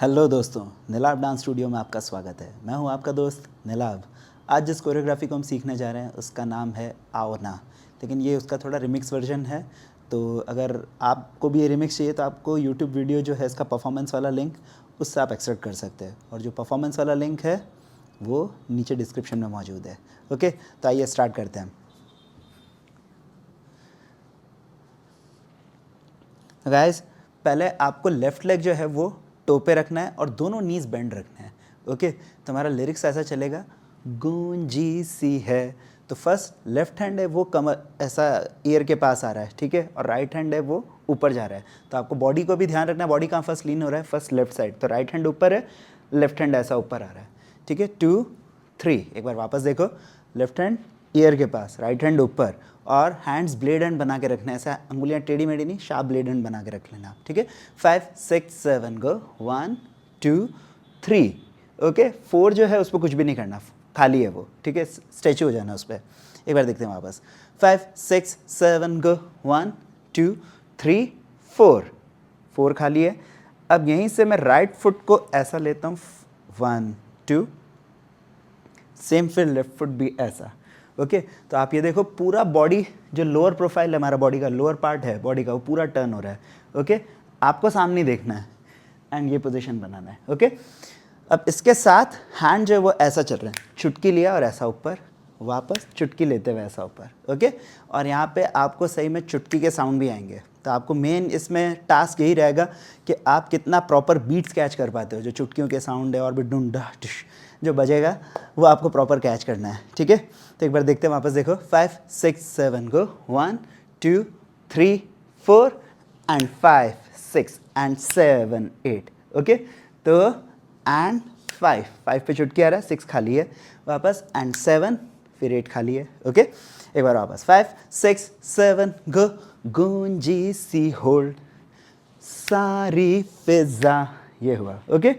Hello दोस्तों, Neelabh dance studio में आपका स्वागत है। मैं हूं आपका दोस्त नीलाभ। आज जिस कोरियोग्राफी को हम सीखने जा रहे हैं उसका नाम है आओ ना, लेकिन ये उसका थोड़ा रिमिक्स वर्जन है। तो अगर आपको भी ये रिमिक्स चाहिए तो आपको यूट्यूब वीडियो जो है इसका परफॉर्मेंस वाला लिंक उससे आप एक्सट्रैक्ट कर सकते हैं, और जो परफॉर्मेंस वाला लिंक है वो नीचे डिस्क्रिप्शन में मौजूद है। ओके, तो आइए स्टार्ट करते हैं। गाइस, पहले आपको लेफ़्ट लेग जो है वो टो पे रखना है और दोनों नीज़ बेंड रखने हैं। ओके, तो हमारा लिरिक्स ऐसा चलेगा, गूंजी सी है। तो फर्स्ट लेफ्ट हैंड है वो कमर ऐसा ईयर के पास आ रहा है, ठीक है, और राइट हैंड है वो ऊपर जा रहा है। तो आपको बॉडी को भी ध्यान रखना है, बॉडी कहाँ फर्स्ट लीन हो रहा है, फर्स्ट लेफ्ट साइड। तो राइट हैंड ऊपर है, लेफ्ट हैंड ऐसा ऊपर आ रहा है, ठीक है। 2 3, एक बार वापस देखो, लेफ्ट हैंड ईयर के पास, राइट हैंड ऊपर, और हैंड्स ब्लेड हैंड बना के रखना है, ऐसा अंगुलियां टेढ़ी मेढ़ी नहीं, शार्प ब्लेड हैंड बना के रख लेना आप, ठीक है। 5 6 7 गो, 1 2 3। ओके, 4 जो है उस पर कुछ भी नहीं करना, खाली है वो, ठीक है, स्टैचू हो जाना उस पर। एक बार देखते हैं वापस, 5 6 7 गो, 1 2 3 4, 4 खाली है। अब यहीं से मैं राइट फुट को ऐसा लेता हूँ, 1 2, सेम, फिर लेफ्ट फुट भी ऐसा। ओके, तो आप ये देखो पूरा बॉडी जो लोअर प्रोफाइल है, हमारा बॉडी का लोअर पार्ट है बॉडी का, वो पूरा टर्न हो रहा है। ओके, आपको सामने देखना है एंड ये पोजीशन बनाना है। ओके, अब इसके साथ हैंड जो है वो ऐसा चल रहे हैं, चुटकी लिया और ऐसा ऊपर, वापस चुटकी लेते हुए ऐसा ऊपर। ओके, और यहाँ पे आपको सही में चुटकी के साउंड भी आएंगे। तो आपको मेन इसमें टास्क यही रहेगा कि आप कितना प्रॉपर बीट्स कैच कर पाते हो। जो चुटकियों के साउंड है और भी डुन डा डिश जो बजेगा वो आपको प्रॉपर कैच करना है, ठीक है। तो एक बार देखते हैं, वापस देखो, 5 6 7 गो, 1 2 3 4 एंड 5 6 एंड 7 8। ओके, तो एंड 5 5 पे चुटकी आ रहा है, 6 खाली है, वापस एंड 7, फिर 8 खाली है। ओके, एक बार वापस, 5 6 7 गो, गूंजी सी होल्ड सारी फिजा, ये हुआ। ओके,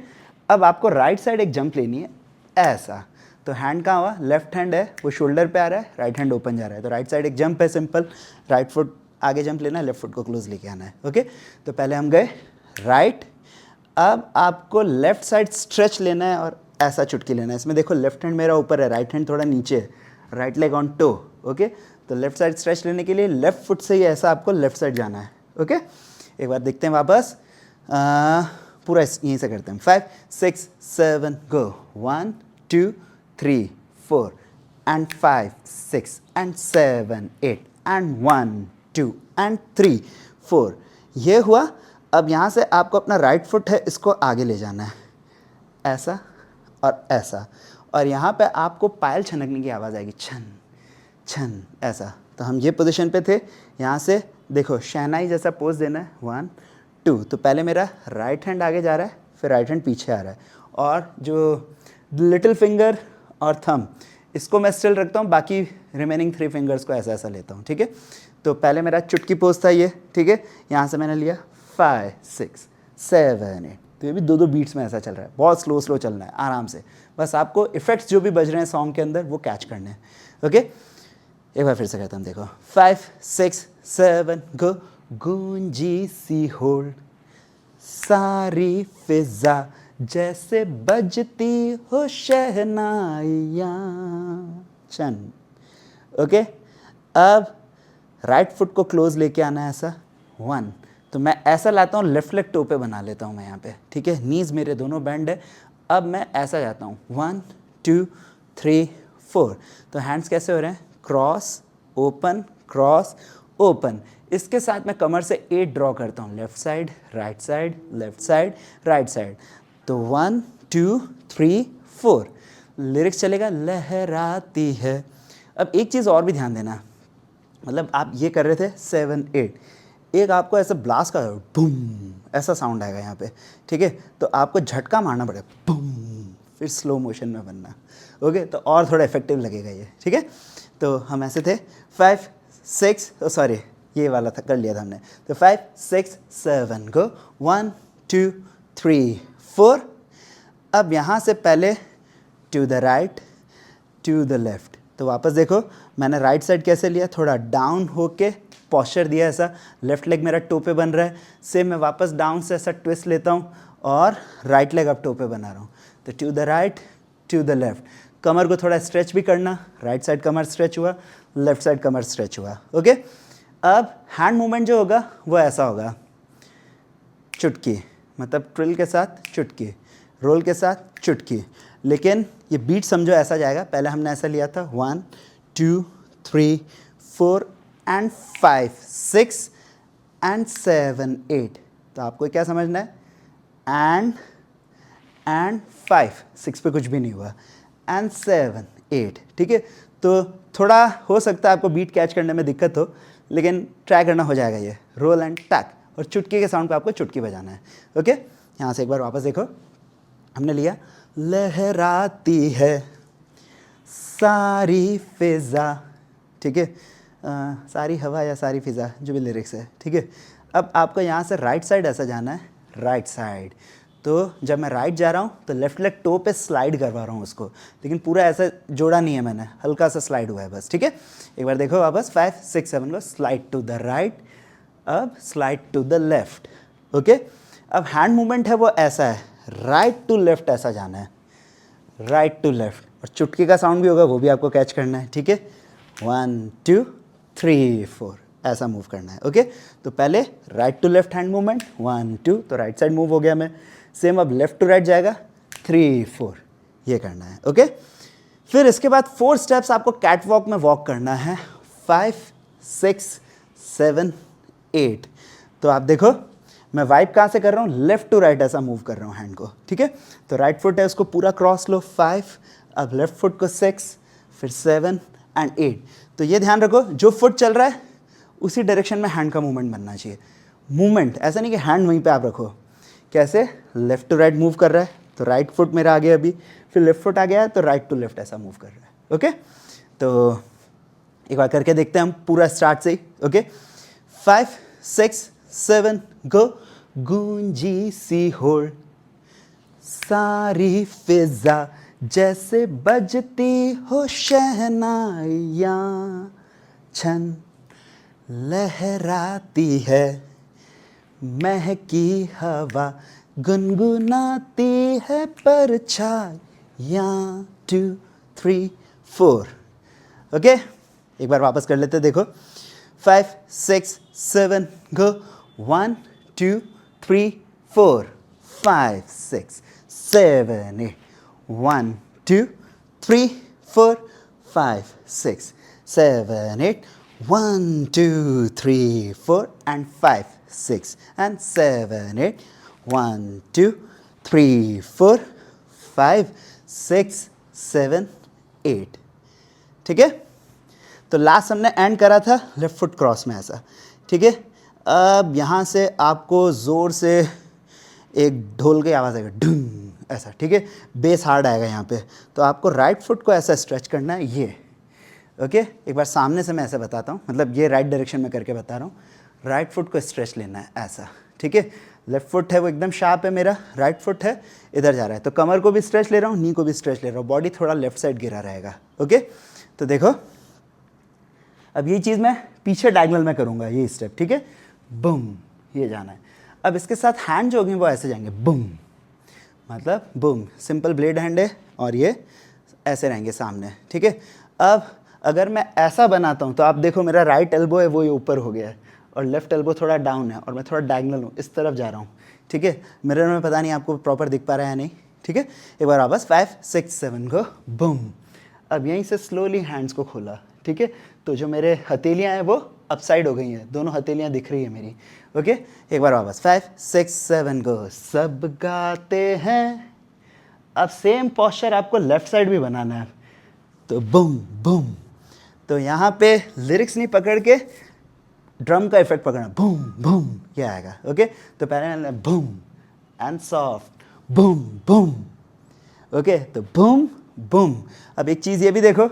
अब आपको राइट साइड एक जंप लेनी है ऐसा। तो हैंड कहाँ हुआ, लेफ्ट हैंड है वो शोल्डर पे आ रहा है, राइट हैंड ओपन जा रहा है। तो राइट साइड एक जंप है सिंपल, राइट फुट आगे जंप लेना है, लेफ्ट फुट को क्लोज लेके आना है। ओके, तो पहले हम गए राइट, अब आपको लेफ्ट साइड स्ट्रेच लेना है और ऐसा चुटकी लेना है। इसमें देखो लेफ्ट हैंड मेरा ऊपर है, राइट हैंड थोड़ा नीचे है, right leg on toe. Okay, तो लेफ्ट साइड स्ट्रेच लेने के लिए लेफ्ट फुट से ही ऐसा आपको लेफ्ट साइड जाना है। ओके, एक बार देखते हैं वापस, पूरा यहीं से करते हैं, 5 6 7 गो, 1 2 3 4 एंड 5 6 एंड 7 8 एंड 1 2 एंड 3 4, ये हुआ। अब यहाँ से आपको अपना राइट फुट है इसको आगे ले जाना है, ऐसा और ऐसा, और यहाँ पे आपको पायल छनकने की आवाज़ आएगी, छन छन ऐसा। तो हम ये पोजीशन पे थे, यहाँ से देखो शहनाई जैसा पोज देना है, 1 2। तो पहले मेरा राइट हैंड आगे जा रहा है, फिर राइट हैंड पीछे आ रहा है, और जो लिटिल फिंगर और थंब इसको मैं स्टिल रखता हूँ, बाकी रिमेनिंग 3 फिंगर्स को ऐसा ऐसा लेता हूँ, ठीक है। तो पहले मेरा चुटकी पोज था ये, ठीक है, यहाँ से मैंने लिया 5 6 7 8। तो ये भी 2 2 बीट्स में ऐसा चल रहा है, बहुत स्लो स्लो चलना है, आराम से, बस आपको इफेक्ट्स जो भी बज रहे हैं सॉन्ग के अंदर वो कैच करने हैं। ओके, एक बार फिर से कहता हूँ, देखो, 5 6 7 गो, गूंजी सी होल्ड सारी फिजा जैसे बजती हो शहनाइयाँ, चन। ओके, अब राइट फुट को क्लोज लेके आना है ऐसा, 1। तो मैं ऐसा लाता हूँ, लेफ्ट लेग टो पे बना लेता हूँ मैं यहाँ पे, ठीक है, नीज मेरे दोनों बैंड है। अब मैं ऐसा जाता हूँ, 1 2 3 4। तो हैंड्स कैसे हो रहे हैं, क्रॉस ओपन क्रॉस ओपन। इसके साथ मैं कमर से 8 ड्रॉ करता हूँ, left side right side, left side right side. तो 1 2 3 4, लिरिक्स चलेगा, लहराती है। अब एक चीज़ और भी ध्यान देना, मतलब आप ये कर रहे थे 7 8, एक आपको ऐसा ब्लास्ट का बूम ऐसा साउंड आएगा यहाँ पे, ठीक है, तो आपको झटका मारना पड़ेगा, बूम, फिर स्लो मोशन में बनना। ओके, तो और थोड़ा इफेक्टिव लगेगा ये, ठीक है। तो हम ऐसे थे, 5 6, सॉरी ये वाला था कर लिया था हमने, तो 5 6 7 गो, 1 2 3 4। अब यहाँ से पहले to the right to the left. तो वापस देखो, मैंने राइट साइड कैसे लिया, थोड़ा डाउन होके पॉस्चर दिया ऐसा, लेफ्ट लेग मेरा टो पे बन रहा है, सेम मैं वापस डाउन से ऐसा ट्विस्ट लेता हूँ और राइट लेग अब टो पे बना रहा हूँ। तो to the right, to the left. कमर को थोड़ा स्ट्रेच भी करना, राइट साइड कमर स्ट्रेच हुआ, लेफ्ट साइड कमर स्ट्रेच हुआ। ओके, अब हैंड मूवमेंट जो होगा वो ऐसा होगा, चुटकी, मतलब ट्रिल के साथ चुटकी, रोल के साथ चुटकी। लेकिन ये बीट समझो ऐसा जाएगा, पहले हमने ऐसा लिया था 1 2 3 4 एंड 5 6 एंड 7 8। तो आपको क्या समझना है, एंड 5 6 पे कुछ भी नहीं हुआ, एंड 7 8। ठीक है, तो थोड़ा हो सकता है आपको बीट कैच करने में दिक्कत हो, लेकिन ट्राई करना हो जाएगा। ये रोल एंड टैक, और चुटकी के साउंड पे आपको चुटकी बजाना है। ओके, यहाँ से एक बार वापस देखो, हमने लिया लहराती है सारी फिज़ा, ठीक है, सारी हवा या सारी फिज़ा, जो भी लिरिक्स है। ठीक है, अब आपको यहाँ से राइट साइड ऐसा जाना है, राइट साइड। तो जब मैं राइट जा रहा हूँ तो लेफ्ट लेग टो पे स्लाइड करवा रहा हूँ उसको, लेकिन पूरा ऐसा जोड़ा नहीं है मैंने, हल्का सा स्लाइड हुआ है बस। ठीक है, एक बार देखो वापस 5 6 7 को, स्लाइड टू द राइट, अब slide to the left. Okay, अब हैंड मूवमेंट है वो ऐसा है, राइट टू लेफ्ट ऐसा जाना है, राइट टू लेफ्ट, और चुटकी का साउंड भी होगा, वो भी आपको कैच करना है। ठीक है, 1 2 3 4 ऐसा मूव करना है। ओके, तो पहले right to left hand movement 1 2, तो राइट साइड मूव हो गया मैं। सेम अब लेफ्ट टू राइट जाएगा 3 4, ये करना है। ओके, फिर इसके बाद 4 स्टेप्स आपको कैट वॉक में वॉक करना है, 5 6 7 8। तो आप देखो मैं वाइप कहाँ से कर रहा हूँ, लेफ्ट टू राइट ऐसा मूव कर रहा हूँ हैंड को। ठीक है, तो राइट फुट है उसको पूरा क्रॉस लो 5, अब लेफ्ट फुट को 6, फिर 7 एंड 8। तो ये ध्यान रखो, जो फुट चल रहा है उसी डायरेक्शन में हैंड का मूवमेंट बनना चाहिए। मूवमेंट ऐसा नहीं कि हैंड वहीं पे आप रखो, कैसे, लेफ्ट टू राइट मूव कर रहा है तो राइट फुट मेरा आ गया अभी, फिर लेफ्ट फुट आ गया तो राइट टू लेफ्ट ऐसा मूव कर रहा है। ओके, तो एक बार करके देखते हैं हम पूरा स्टार्ट से ही। ओके, 5 6 7 गो, गूंजी सी होड़ सारी फिजा जैसे बजती हो शहनाइयाँ, छन लहराती है महकी हवा, गुनगुनाती है परछाइयाँ, 2 3 4। ओके, एक बार वापस कर लेते, देखो 5 6 7 गो, 1 2 3 4 5 6 7 8, 1 2 3 4 5 6 7 8, 1 2 3 4 and 5 6 and 7 8, 1 2 3 4 5 6 7 8। ठीक है, तो लास्ट हमने एंड करा था लेफ्ट फुट क्रॉस में ऐसा। ठीक है, अब यहाँ से आपको ज़ोर से एक ढोल की आवाज़ आएगा, ढूंग ऐसा। ठीक है, बेस हार्ड आएगा यहाँ पे, तो आपको राइट फुट को ऐसा स्ट्रेच करना है, ये। ओके, एक बार सामने से मैं ऐसे बताता हूँ, मतलब ये राइट डायरेक्शन में करके बता रहा हूँ। राइट फुट को स्ट्रेच लेना है ऐसा। ठीक है, लेफ्ट फुट है वो एकदम शार्प है मेरा, राइट फुट है इधर जा रहा है, तो कमर को भी स्ट्रेच ले रहा हूँ, नी को भी स्ट्रेच ले रहा हूँ, बॉडी थोड़ा लेफ्ट साइड गिरा रहेगा। ओके, तो देखो अब ये चीज़ मैं पीछे डायगोनल में करूँगा, ये स्टेप। ठीक है, बूम, ये जाना है। अब इसके साथ हैंड जो होंगे वो ऐसे जाएंगे, बूम, मतलब बूम, सिंपल ब्लेड हैंड है, और ये ऐसे रहेंगे सामने। ठीक है, अब अगर मैं ऐसा बनाता हूँ तो आप देखो मेरा राइट एल्बो है वो ये ऊपर हो गया है, और लेफ्ट एल्बो थोड़ा डाउन है, और मैं थोड़ा डायगोनल हूँ, इस तरफ जा रहा हूँ। ठीक है, मिरर में पता नहीं आपको प्रॉपर दिख पा रहा है या नहीं। ठीक है, एक बार वापस 5 6 7 को, बूम। अब यहीं से स्लोली हैंड्स को खोला। ठीक है, तो जो मेरे हथेलियाँ हैं वो अपसाइड हो गई हैं, दोनों हथेलियाँ दिख रही है मेरी। ओके, एक बार वापस 5 6 7 को, सब गाते हैं। अब सेम पोस्चर आपको लेफ्ट साइड भी बनाना है, तो बूम बूम। तो यहाँ पे लिरिक्स नहीं पकड़ के ड्रम का इफेक्ट पकड़ना, बूम बूम, ये आएगा। ओके, तो पहले boom and soft, boom boom. Okay, तो बूम बूम। अब एक चीज़ ये भी देखो,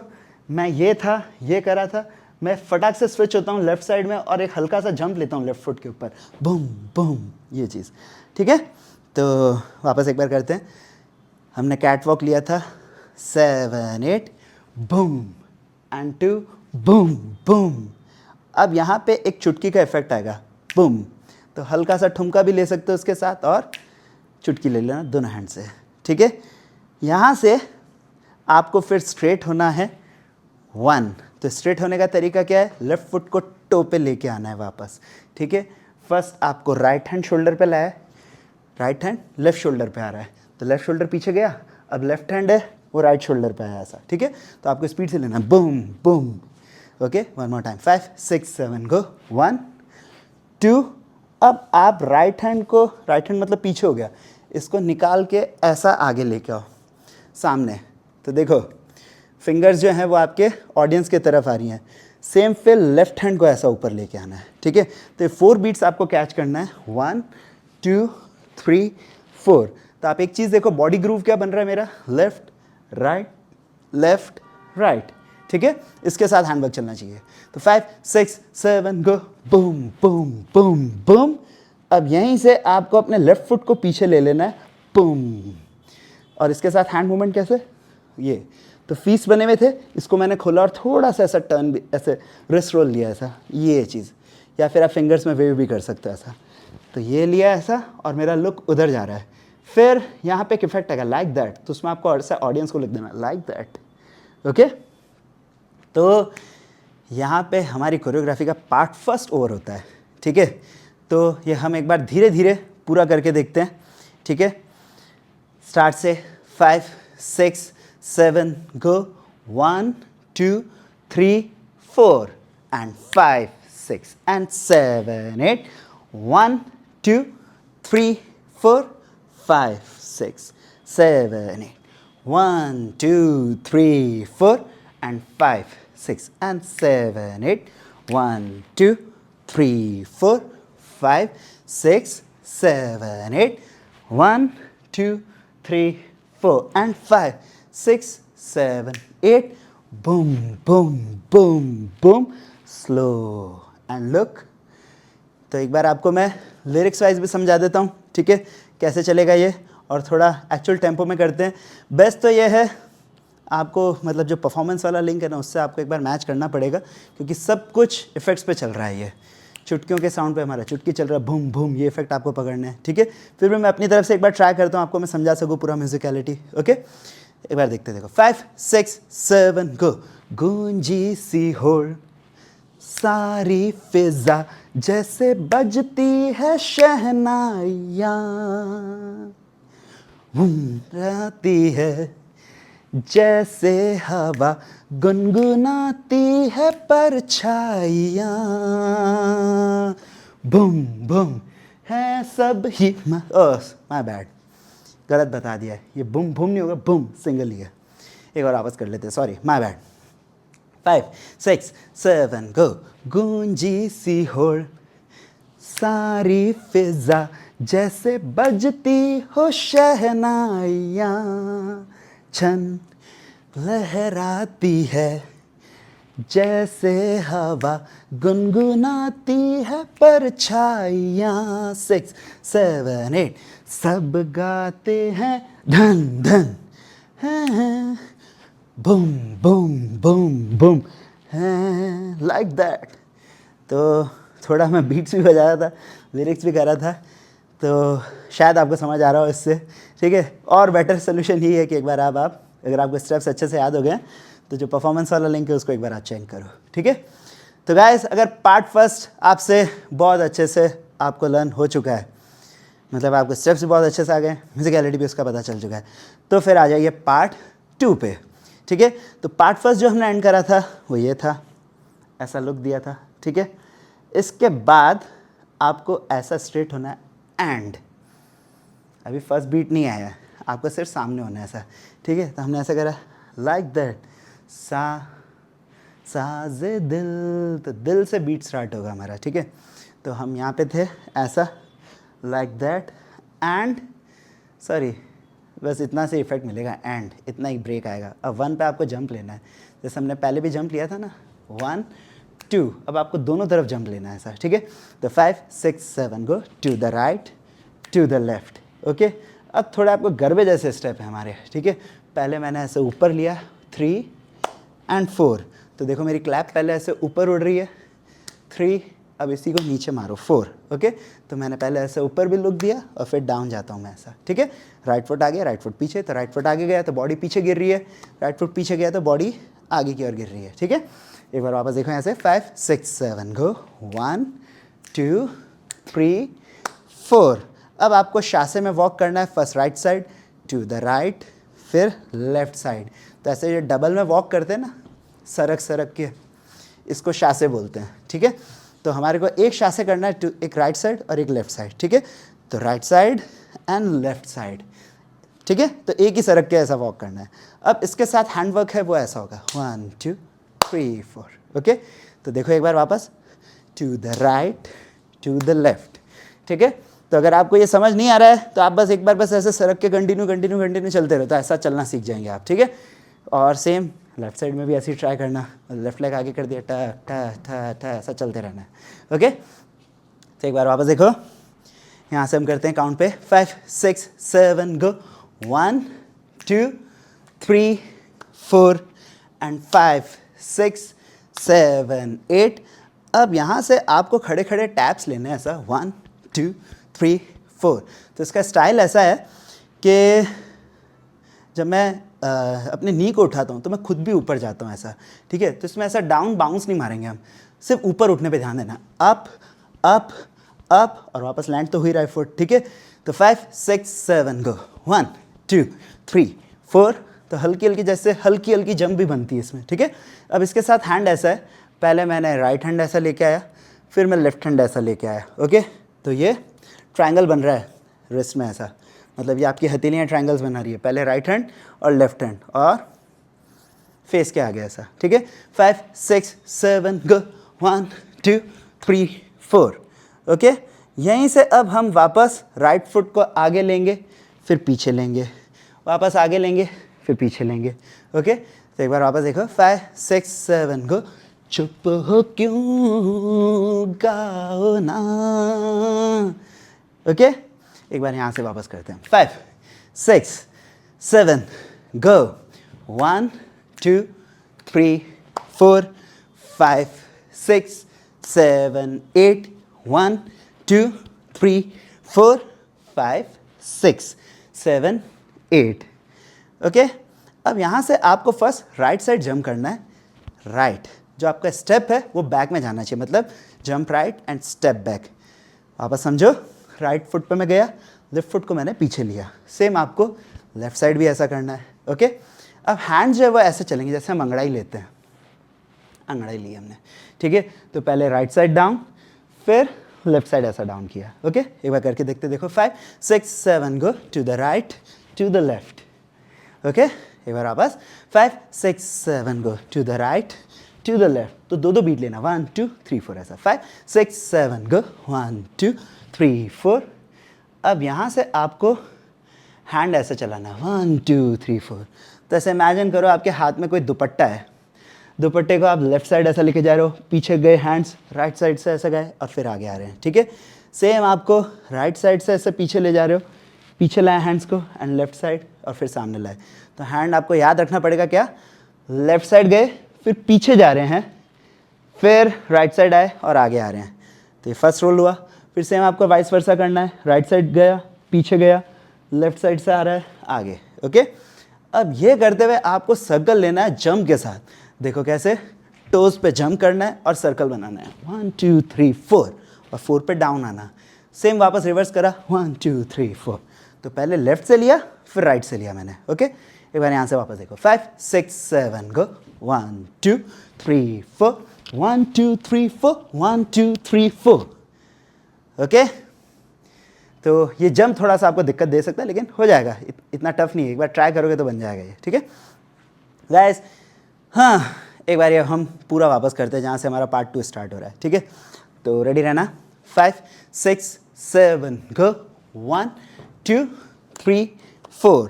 मैं ये था, ये करा था, मैं फटाक से स्विच होता हूँ लेफ्ट साइड में और एक हल्का सा जंप लेता हूँ लेफ्ट फुट के ऊपर, बूम बूम, ये चीज़। ठीक है, तो वापस एक बार करते हैं। हमने कैट वॉक लिया था 7 8, बूम एंड 2, बूम बूम। अब यहाँ पे एक चुटकी का इफेक्ट आएगा, बूम, तो हल्का सा ठुमका भी ले सकते हो उसके साथ, और चुटकी ले लेना दोनों हैंड से, ठीक है। यहाँ से आपको फिर स्ट्रेट होना है 1। तो स्ट्रेट होने का तरीका क्या है, लेफ्ट फुट को टो पे लेके आना है वापस, ठीक है। फर्स्ट आपको राइट हैंड शोल्डर पे लाया, राइट हैंड लेफ्ट शोल्डर पे आ रहा है, तो लेफ्ट शोल्डर पीछे गया, अब लेफ्ट हैंड है वो राइट शोल्डर पे आया ऐसा, ठीक है। तो आपको स्पीड से लेना, boom boom, okay. One more time, 5 6 7 गो, 1 2। अब आप राइट हैंड को, राइट हैंड मतलब पीछे हो गया, इसको निकाल के ऐसा आगे लेके आओ सामने। तो देखो फिंगर्स जो हैं वो आपके ऑडियंस के तरफ आ रही हैं। सेम फिर लेफ्ट हैंड को ऐसा ऊपर लेके आना है, ठीक है। तो 4 बीट्स आपको कैच करना है, 1 2 3 4। तो आप एक चीज़ देखो, बॉडी ग्रूव क्या बन रहा है मेरा, लेफ्ट राइट, ठीक है। इसके साथ हैंडवर्क चलना चाहिए। तो 5 6 7 गो, बूम बूम बूम बूम। अब यहीं से आपको अपने लेफ्ट फुट को पीछे ले लेना है, बूम। और इसके साथ हैंड मूवमेंट कैसे, ये तो फीस बने हुए थे, इसको मैंने खोला और थोड़ा सा ऐसा टर्न भी, ऐसे रिस्ट रोल लिया ऐसा, ये चीज़। या फिर आप फिंगर्स में वेव भी कर सकते हो ऐसा। तो ये लिया ऐसा और मेरा लुक उधर जा रहा है। फिर यहाँ पे एक इफेक्ट आएगा लाइक दैट, तो उसमें आपको ऐसा ऑडियंस को लिख देना लाइक दैट, ओके। तो यहाँ पे हमारी कोरियोग्राफी का पार्ट फर्स्ट ओवर होता है, ठीक है। तो ये हम एक बार धीरे धीरे पूरा करके देखते हैं, ठीक है। स्टार्ट से 5 6 7 गो, 1 2 3 4 and 5 6 and 7 8, 1 2 3 4 5 6 7 8, 1 2 3 4 and 5 6 and 7 8, 1 2 3 4 5 6 7 8, 1 2 3 4 and 5 6 7 8, boom boom boom boom, slow and look। तो एक बार आपको मैं लिरिक्स वाइज भी समझा देता हूँ, ठीक है, कैसे चलेगा ये, और थोड़ा एक्चुअल टेम्पो में करते हैं। बेस्ट तो ये है आपको, मतलब जो परफॉर्मेंस वाला लिंक है ना, उससे आपको एक बार मैच करना पड़ेगा, क्योंकि सब कुछ इफेक्ट्स पे चल रहा है। ये चुटकियों के साउंड पे हमारा चुटकी चल रहा है, बूम बूम, ये इफेक्ट आपको पकड़ना है, ठीक है। फिर भी मैं अपनी तरफ से एक बार ट्राई करता हूँ, आपको मैं समझा सकूँ पूरा म्यूजिकलिटी, ओके। एक बार देखते देखो, 5 6 7 गो, गूंजी सी होड़ सारी फिजा जैसे बजती है शहनाइयाँ, रहती है जैसे हवा गुनगुनाती है परछाइयाँ, बूम बूम है सब ही। माय बैड, गलत बता दिया है, ये बूम बूम नहीं होगा, बूम सिंगल ही है। एक बार वापस कर लेते हैं, सॉरी माय बैड। 5 6 7 गो, गूंजी सी होड़ सारी फिजा जैसे बजती हो शहनाइयाँ, छन लहराती है जैसे हवा गुनगुनाती है परछाइयाँ, 6 7 8, सब गाते हैं धन धन, boom boom boom boom, like that. तो थोड़ा मैं बीट्स भी बजा रहा था, लिरिक्स भी कर रहा था, तो शायद आपको समझ आ रहा हो इससे, ठीक है। और बेटर सोल्यूशन यही है कि एक बार आप अगर आपको स्टेप्स अच्छे से याद हो गए तो जो परफॉर्मेंस वाला लिंक है उसको एक बार आप चेक करो, ठीक है। तो गाइस, अगर पार्ट फर्स्ट आपसे बहुत अच्छे से आपको लर्न हो चुका है, मतलब आपको स्टेप्स भी बहुत अच्छे से आ गए, म्यूजिकलिटी भी उसका पता चल चुका है, तो फिर आ जाइए पार्ट 2 पे, ठीक है। तो पार्ट फर्स्ट जो हमने एंड करा था वो ये था, ऐसा लुक दिया था, ठीक है। इसके बाद आपको ऐसा स्ट्रेट होना है, एंड अभी फर्स्ट बीट नहीं आया है, आपको सिर्फ सामने होना है ऐसा, ठीक है। तो हमने ऐसा करा लाइक दैट, साज़े दिल, तो दिल से बीट स्टार्ट होगा हमारा, ठीक है। तो हम यहाँ पे थे ऐसा, लाइक दैट, एंड सॉरी बस इतना से इफेक्ट मिलेगा, एंड इतना ही ब्रेक आएगा। अब 1 पे आपको जंप लेना है, जैसे हमने पहले भी जंप लिया था ना, 1 2, अब आपको दोनों तरफ जंप लेना है ऐसा, ठीक है। तो 5 6 7 go, to the right to the left, okay. अब थोड़ा आपको गरबे जैसे स्टेप है हमारे, ठीक है। पहले मैंने ऐसे ऊपर लिया 3 एंड 4, तो देखो मेरी क्लैप पहले ऐसे ऊपर उड़ रही है, 3, अब इसी को नीचे मारो 4, ओके। तो मैंने पहले ऐसे ऊपर भी लुक दिया और फिर डाउन जाता हूँ मैं ऐसा, ठीक है। राइट फुट आगे, राइट फुट पीछे, तो राइट फुट आगे गया तो बॉडी पीछे गिर रही है, राइट फुट पीछे गया तो बॉडी आगे की ओर गिर रही है, ठीक है। एक बार वापस देखो यहाँ से 5 6 7 गो 1 2 3 4। अब आपको शासे में वॉक करना है, first right side to the right, फिर लेफ्ट साइड। तो ऐसे ये डबल में वॉक करते हैं ना, सरक सरक के, इसको शासे बोलते हैं, ठीक है। तो हमारे को एक शासे करना है, एक राइट साइड और एक लेफ्ट साइड, ठीक है। तो right side and left side, ठीक है। तो एक ही सरक के ऐसा वॉक करना है। अब इसके साथ हैंड वर्क है वो ऐसा होगा 1 2 3 4, ओके। तो देखो एक बार वापस, to the right to the left, ठीक है। तो अगर आपको ये समझ नहीं आ रहा है तो आप बस एक बार बस ऐसे सरक के कंटिन्यू चलते रहो, तो ऐसा चलना सीख जाएंगे आप, ठीक है। और सेम लेफ्ट साइड में भी ऐसे ही ट्राई करना, लेफ्ट लेग आगे कर दिया, टा टा टा टा, ऐसा चलते रहना है, ओके। तो एक बार वापस देखो, यहाँ से हम करते हैं काउंट पे 5 6 7 गो 1 2 3 4 एंड 5 6 7 8। अब यहाँ से आपको खड़े खड़े टैप्स लेने हैं ऐसा 1 2 3 4। तो इसका स्टाइल ऐसा है कि जब मैं अपने नी को उठाता हूँ तो मैं खुद भी ऊपर जाता हूँ ऐसा, ठीक है। तो इसमें ऐसा डाउन बाउंस नहीं मारेंगे हम, सिर्फ ऊपर उठने पे ध्यान देना, अप अप अप और वापस लैंड तो हुई राइट फुट, ठीक है। तो 5 6 7 गो 1 2 3 4। तो हल्की हल्की जैसे हल्की हल्की जंप भी बनती है इसमें, ठीक है। अब इसके साथ हैंड ऐसा है, पहले मैंने राइट हैंड ऐसा लेके आया, फिर मैं लेफ्ट हैंड ऐसा लेके आया, ओके। तो ये ट्रायंगल बन रहा है रिस्ट में ऐसा, मतलब ये आपकी हथेलियाँ ट्रायंगल्स बना रही है, पहले राइट हैंड और लेफ्ट हैंड और फेस के आगे ऐसा, ठीक है। 5 6 7 गो 1 2 3 4, ओके। यहीं से अब हम वापस राइट फुट को आगे लेंगे, फिर पीछे लेंगे, वापस आगे लेंगे, फिर पीछे लेंगे, ओके। तो एक बार वापस देखो 5 6 7 गो, चुप हो क्यों गाओ ना, ओके। एक बार यहाँ से वापस करते हैं 5 6 7 गो 1 2 3 4 5 6 7 8 1 2 3 4 5 6 7 8, ओके। अब यहाँ से आपको फर्स्ट राइट साइड जंप करना है, राइट जो आपका स्टेप है वो बैक में जाना चाहिए, मतलब jump right and step back. वापस समझो, राइट फुट पे मैं गया, लेफ्ट फुट को मैंने पीछे लिया, सेम आपको लेफ्ट साइड भी ऐसा करना है, ओके। अब हैंड जो है वो ऐसे चलेंगे जैसे हम अंगड़ाई लेते हैं, अंगड़ाई ली हमने, ठीक है। तो पहले राइट साइड डाउन, फिर लेफ्ट साइड ऐसा डाउन किया, ओके। एक बार करके देखते, देखो 5 6 7 go to the right to the left, okay. एक बार वापस 5 6 7 go to the right to the left. तो दो दो बीट लेना, 1 2 3 4 ऐसा, 5 6 7 गो 1 2 3 4। अब यहाँ से आपको हैंड ऐसे चलाना है 1 2 3 4। तो ऐसे इमेजिन करो आपके हाथ में कोई दुपट्टा है, दुपट्टे को आप लेफ्ट साइड ऐसा लेके जा रहे हो, पीछे गए हैंड्स, राइट साइड से ऐसे गए और फिर आगे आ रहे हैं, ठीक है। सेम आपको राइट साइड से ऐसे पीछे ले जा रहे हो, पीछे लाए हैंड्स को एंड लेफ्ट साइड और फिर सामने लाए। तो हैंड आपको याद रखना पड़ेगा क्या, लेफ्ट साइड गए फिर पीछे जा रहे हैं, फिर राइट साइड आए और आगे आ रहे हैं। तो ये फर्स्ट रोल हुआ। फिर सेम आपको वाइस वर्सा करना है, राइट साइड गया, पीछे गया, लेफ्ट साइड से आ रहा है आगे, ओके। अब ये करते हुए आपको सर्कल लेना है जंप के साथ, देखो कैसे, टोज पे जंप करना है और सर्कल बनाना है 1 2 3 4 और 4 पे डाउन आना। सेम वापस रिवर्स करा 1 2 3 4। तो पहले लेफ्ट से लिया फिर राइट से लिया मैंने, ओके। एक बार यहाँ से वापस देखो 5 6 7 गो 1 2 3 4 1 2 3 4 1 2 3 4, ओके। तो ये जंप थोड़ा सा आपको दिक्कत दे सकता है लेकिन हो जाएगा, इतना टफ नहीं है, एक बार ट्राई करोगे तो बन जाएगा ये, ठीक है गाइस। हाँ, एक बार ये हम पूरा वापस करते हैं जहाँ से हमारा पार्ट 2 स्टार्ट हो रहा है, ठीक है। तो रेडी रहना, 5 6 7 गो 1 2 3 4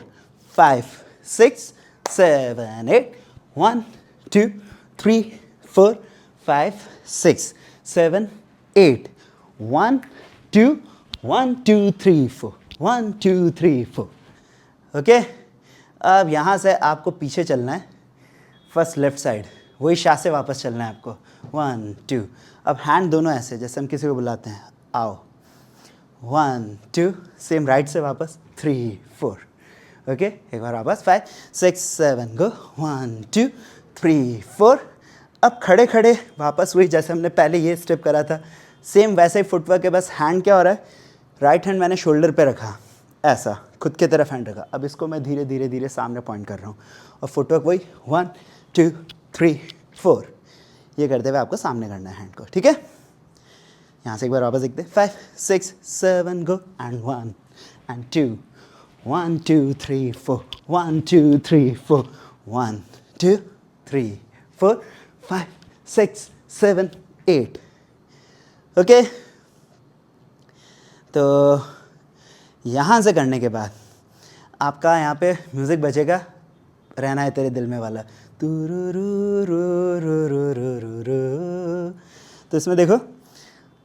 5 6 7 8 1 2 3 4 5 6 7 8 1 2 1 2 3 4 1 2 3 4, ओके। अब यहाँ से आपको पीछे चलना है, फर्स्ट लेफ्ट साइड वही शाह से वापस चलना है आपको, 1 2। अब हैंड दोनों ऐसे, जैसे हम किसी को बुलाते हैं, आओ, 1 2, सेम राइट से वापस, 3 4, ओके, एक बार वापस, 5 6 7 गो, 1 2 3 4। अब खड़े खड़े वापस वही जैसे हमने पहले ये स्टेप करा था, सेम वैसे ही फुटवर्क है, बस हैंड क्या हो रहा है, राइट हैंड मैंने शोल्डर पे रखा, ऐसा खुद के तरफ हैंड रखा। अब इसको मैं धीरे धीरे धीरे सामने पॉइंट कर रहा हूँ और फुटवर्क वही 1 2 3 4, ये करते हुए आपको सामने करना है हैंड को, ठीक है। यहाँ से एक बार वापस देखते हैं, 5 6 7 गो, एंड 1 एंड 2, 1 2 3 4, 1 2 3 4, 1 2 3 4 5 6 7 8, ओके। तो यहाँ से करने के बाद आपका यहाँ पे म्यूज़िक बजेगा, रहना है तेरे दिल में वाला, तू रू रू रू रू रू रू रू रू। तो इसमें देखो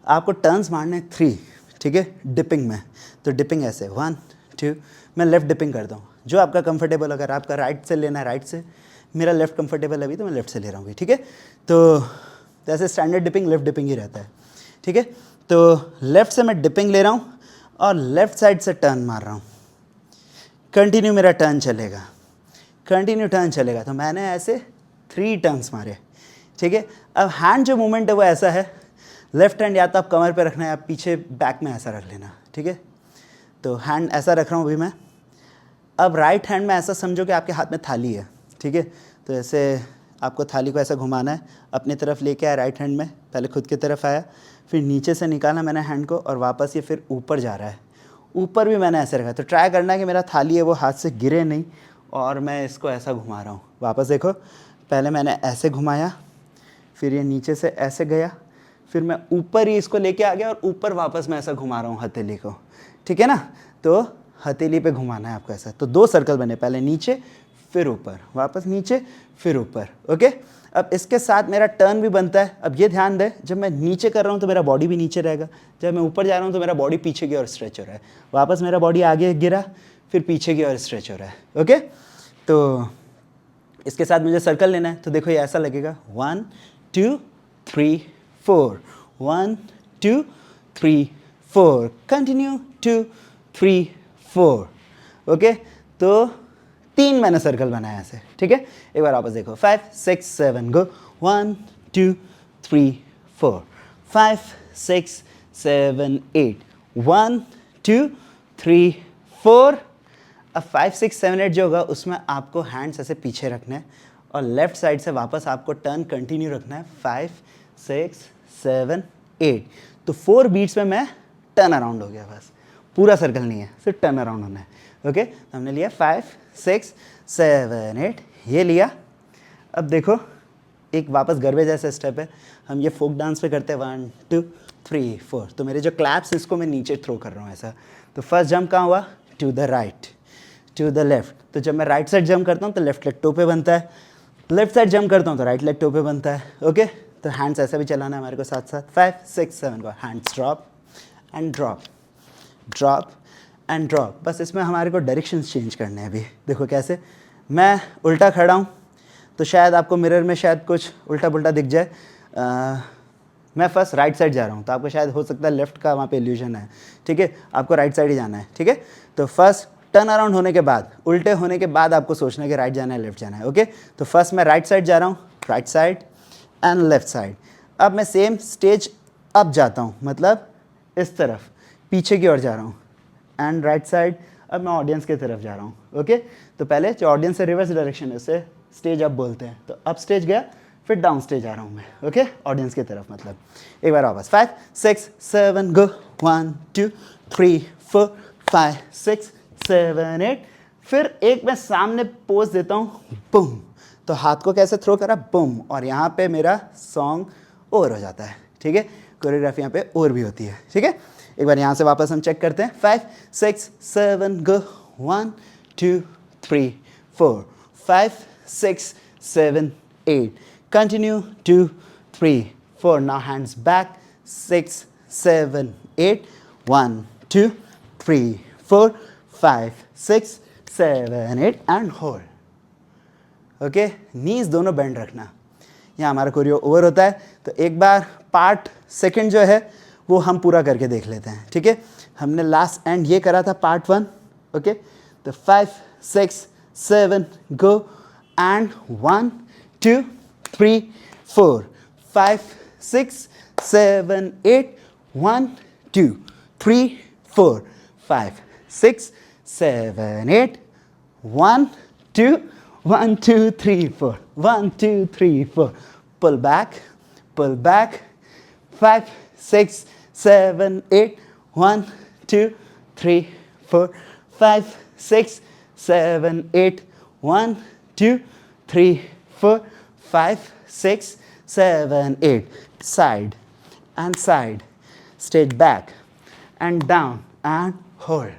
आपको टर्न्स मारने 3, ठीक है, डिपिंग में। तो डिपिंग ऐसे 1 2, मैं लेफ़्ट डिपिंग करता हूँ, जो आपका कंफर्टेबल, अगर आपका राइट से लेना है राइट से, मेरा लेफ़्ट कंफर्टेबल अभी तो मैं लेफ़्ट से ले रहा हूँ, ठीक है। तो जैसे स्टैंडर्ड डिपिंग लेफ़्ट डिपिंग ही रहता है, ठीक है। तो लेफ़्ट से मैं डिपिंग ले रहा हूँ और लेफ़्ट साइड से टर्न मार रहा हूँ, कंटिन्यू मेरा टर्न चलेगा, कंटिन्यू टर्न चलेगा। तो मैंने ऐसे 3 टर्न्स मारे, ठीक है। अब हैंड जो मूवमेंट है वो ऐसा है, लेफ्ट हैंड या तो आप कमर पे रखना है या पीछे बैक में ऐसा रख लेना, ठीक है। तो हैंड ऐसा रख रहा हूँ अभी मैं। अब राइट हैंड में ऐसा समझो कि आपके हाथ में थाली है, ठीक है। तो ऐसे आपको थाली को ऐसा घुमाना है, अपनी तरफ लेके आया राइट हैंड में, पहले खुद की तरफ आया, फिर नीचे से निकाला मैंने हैंड को और वापस ये फिर ऊपर जा रहा है, ऊपर भी मैंने ऐसे रखा। तो ट्राई करना है कि मेरा थाली है वो हाथ से गिरे नहीं और मैं इसको ऐसा घुमा रहा हूँ। वापस देखो, पहले मैंने ऐसे घुमाया, फिर ये नीचे से ऐसे गया, फिर मैं ऊपर ही इसको लेके आ गया और ऊपर वापस मैं ऐसा घुमा रहा हूँ हथेली को, ठीक है ना। तो हथेली पे घुमाना है आपको ऐसा। तो 2 सर्कल बने, पहले नीचे फिर ऊपर, वापस नीचे फिर ऊपर, ओके। अब इसके साथ मेरा टर्न भी बनता है। अब ये ध्यान दें, जब मैं नीचे कर रहा हूँ तो मेरा बॉडी भी नीचे रहेगा, जब मैं ऊपर जा रहा हूँ तो मेरा बॉडी पीछे की ओर स्ट्रेच हो रहा है, वापस मेरा बॉडी आगे गिरा, फिर पीछे की ओर स्ट्रेच हो रहा है, ओके। तो इसके साथ मुझे सर्कल लेना है। तो देखो ये ऐसा लगेगा, 1 2 3 4, 1 2 3 4, कंटिन्यू 2 3 4, ओके। तो 3 मैंने सर्कल बनाया ऐसे, ठीक है। एक बार वापस देखो, 5 6 7 गो, 1 2 3 4, 5 6 7 8, 1 2 3 4। अब 5 6 7 8 जो होगा उसमें आपको हैंड्स ऐसे पीछे रखना है और लेफ्ट साइड से वापस आपको टर्न कंटिन्यू रखना है, 5 6 7 8। तो 4 बीट्स में मैं टर्न अराउंड हो गया, बस पूरा सर्कल नहीं है, सिर्फ टर्न अराउंड होना है, ओके। तो हमने लिया 5 6 7 8, ये लिया। अब देखो एक वापस गरबे जैसा स्टेप है, हम ये फोक डांस पे करते हैं, 1 2 3 4। तो मेरे जो क्लैप्स इसको मैं नीचे थ्रो कर रहा हूँ ऐसा। तो फर्स्ट जंप कहाँ हुआ, to the right to the left. तो जब मैं राइट साइड जंप करता हूँ तो लेफ्ट लेग टो पे बनता है, लेफ्ट साइड जंप करता हूँ तो राइट लेग टो पे बनता है, ओके। तो हैंड्स ऐसा भी चलाना है हमारे को साथ साथ, 5 6 7 को hands drop and drop, drop and drop. बस इसमें हमारे को डायरेक्शंस चेंज करने हैं अभी। देखो कैसे, मैं उल्टा खड़ा हूँ तो शायद आपको मिरर में शायद कुछ उल्टा पुल्टा दिख जाए। मैं फर्स्ट राइट साइड जा रहा हूँ तो आपको शायद हो सकता है लेफ्ट का वहाँ पे इल्यूजन है, ठीक है। आपको राइट साइड ही जाना है, ठीक है। तो फर्स्ट टर्न अराउंड होने के बाद, उल्टे होने के बाद आपको सोचना है कि राइट जाना है लेफ्ट जाना है, ओके। तो फर्स्ट मैं राइट साइड जा रहा हूँ, right side and left side. अब मैं सेम स्टेज अप जाता हूँ, मतलब इस तरफ पीछे की ओर जा रहा हूँ एंड राइट साइड। अब मैं ऑडियंस की तरफ जा रहा हूँ, ओके। तो पहले जो ऑडियंस से रिवर्स डायरेक्शन है उसे स्टेज अप बोलते हैं। तो अप स्टेज गया, फिर डाउन स्टेज आ रहा हूँ मैं, ओके, ऑडियंस की तरफ। मतलब एक बार वापस, 5 6 7 गो, 1 2 3 4 5 6 7 8। फिर एक मैं सामने पोज देता हूँ, बूम। तो हाथ को कैसे थ्रो करा, बूम, और यहाँ पे मेरा सॉन्ग ओवर हो जाता है, ठीक है। कोरियोग्राफी यहाँ पे और भी होती है, ठीक है। एक बार यहाँ से वापस हम चेक करते हैं, 5 6 7 गो, 1 2 3 4 5 6 7 8, continue 2 3 4, now hands back, 6 7 8, 1 2 3 4 5 6 7 8 and hold, okay. नीज दोनों बेंड रखना। यहाँ हमारा कोरियो ओवर होता है। तो एक बार पार्ट सेकंड जो है वो हम पूरा करके देख लेते हैं, ठीक है। हमने लास्ट एंड ये करा था पार्ट 1, ओके। तो 5 6 7 go and 1 2 3 4 5 6 7 8 1 2 3 4 5 6 7 8 1 2 1 2 3 4 1 2 3 4 pull back 5 6 7 8 1 2 3 4 5 6 7 8 1 2 3 4 5 6 7 8 side and side, straight back and down and hold,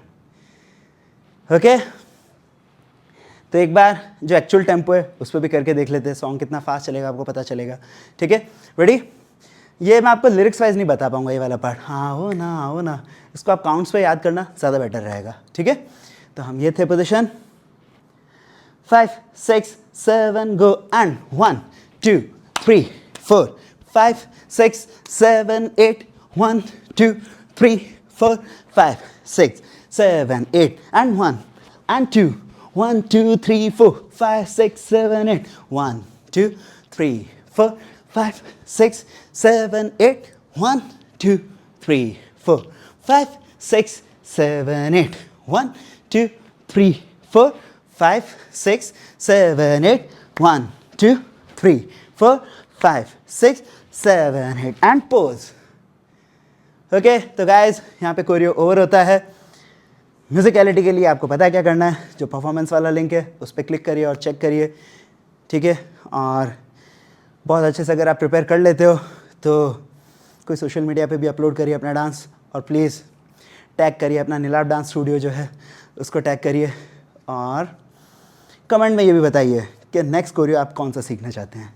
okay। तो एक बार जो एक्चुअल टेम्पो है उस पर भी करके देख लेते हैं, सॉन्ग कितना फास्ट चलेगा आपको पता चलेगा, ठीक है। रेडी? ये मैं आपको लिरिक्स वाइज नहीं बता पाऊंगा ये वाला पार्ट, हाँ हो ना, इसको आप काउंट्स पे याद करना ज़्यादा बेटर रहेगा, ठीक है। तो हम ये थे position 5 6 7 go and 1 2 3 4 5 6 7 8 1 2 3 4 5 6 7 8 and 1 and 2 1 2 3 4 5 6 7 8 1 2 3 4 5 6 7 8 1 2 3 4 5 6 7 8 1 2 3 4 5 6 7 8 1 2 3 4 5 6 7 8 and pose, okay. तो गाइज यहाँ पे कोरियो ओवर होता है। म्यूजिकलिटी के लिए आपको पता है क्या करना है, जो परफॉर्मेंस वाला लिंक है उस पर क्लिक करिए और चेक करिए, ठीक है। और बहुत अच्छे से अगर आप प्रिपेयर कर लेते हो तो कोई सोशल मीडिया पे भी अपलोड करिए अपना डांस, और प्लीज़ टैग करिए अपना नीलाभ डांस स्टूडियो जो है उसको टैग करिए, और कमेंट में ये भी बताइए कि नेक्स्ट कोरियो आप कौन सा सीखना चाहते हैं,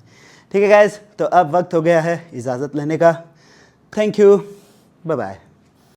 ठीक है गाइज। तो अब वक्त हो गया है इजाज़त लेने का। Thank you, bye bye.